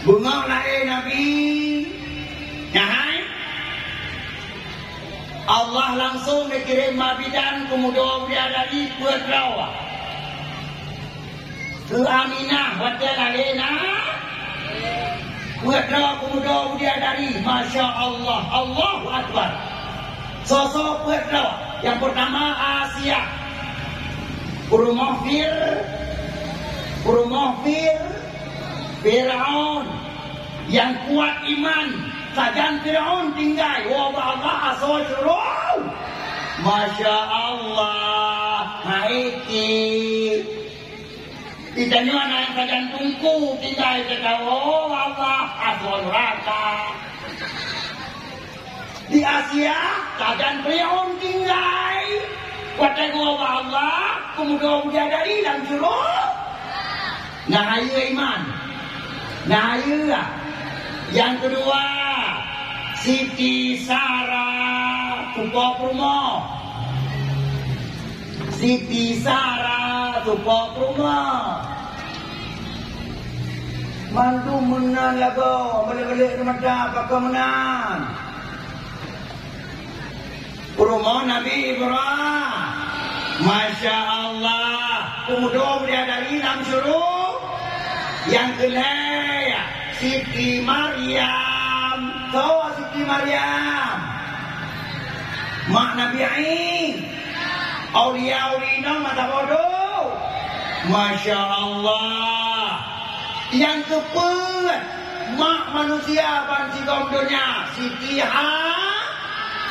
bunga lahir Nabi Nyahai Allah langsung dikirim mabidan kemudian dari buat rawa ke Aminah wadah lahirna buat rawa kemudian dari Masya Allah Allahu Akbar sosok buat rawa yang pertama Asia Urumofir Fir'aun yang kuat iman sajan Fir'aun tinggal wabah asal Masya Allah haiki ditanya anak yang sajan tungku tinggal kita wabah asal rata di Asia sajan Fir'aun tinggal kuatnya wabah Allah kemudian dari dan suruh nah ayo iman nah ayo yang kedua Siti Sarah Tupoprumo Siti Sarah Tupoprumo mantu menang lagu balik-balik rumah pakai menang Prumo Nabi Ibrahim Masya Allah kemudian dari enam suruh yang kedua Siti Maryam tahu Siti Maryam mak Nabi Aulia mata bodoh Masya Allah yang keempat mak manusia banci kaum dunia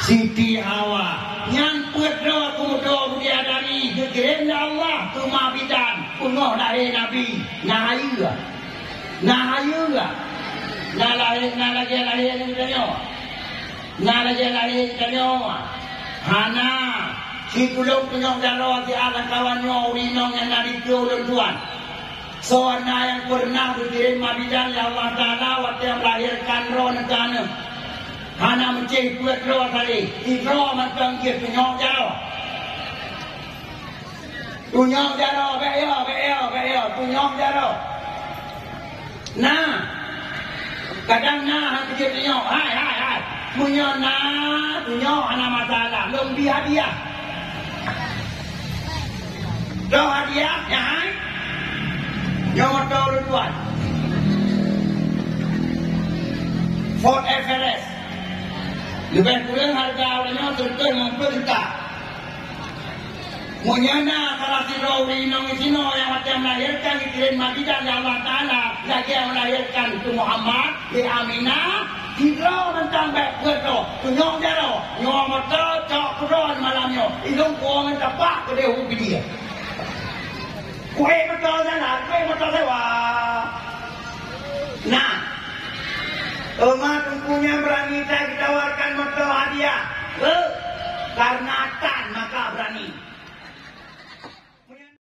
Siti Hawa yang kedua kemudian dia dari kekirim Allah ke mabidan punguh dari Nabi Nahayu lagi yang ditanya Hana si tulung penyok darah si anak kawannya urinong yang dari keulun Tuhan soalnya yang pernah dikirim mabidan ya Allah Ta'ala waktu yang melahirkan roh negara Hana mencari kuat roh tadi si roh macam dia penyok darah penyok darah beyo penyok darah nah kadang nah dia penyok hai punya anak masalah lebih hadiah doa hadiah ya hai yang tahu tuan Ford Everest lebih kurang harga awalnya terus memperintah Munyana kalau si Rawi nong isino yang macam melahirkan dikirim mabidan ya Allah Ta'ala lagi yang melahirkan itu Muhammad di Aminah hidro mentang baik berdo tunyong jaro nyong mata cok keron malamnya hidung kuang mencapak ke dehu dia kue betul sana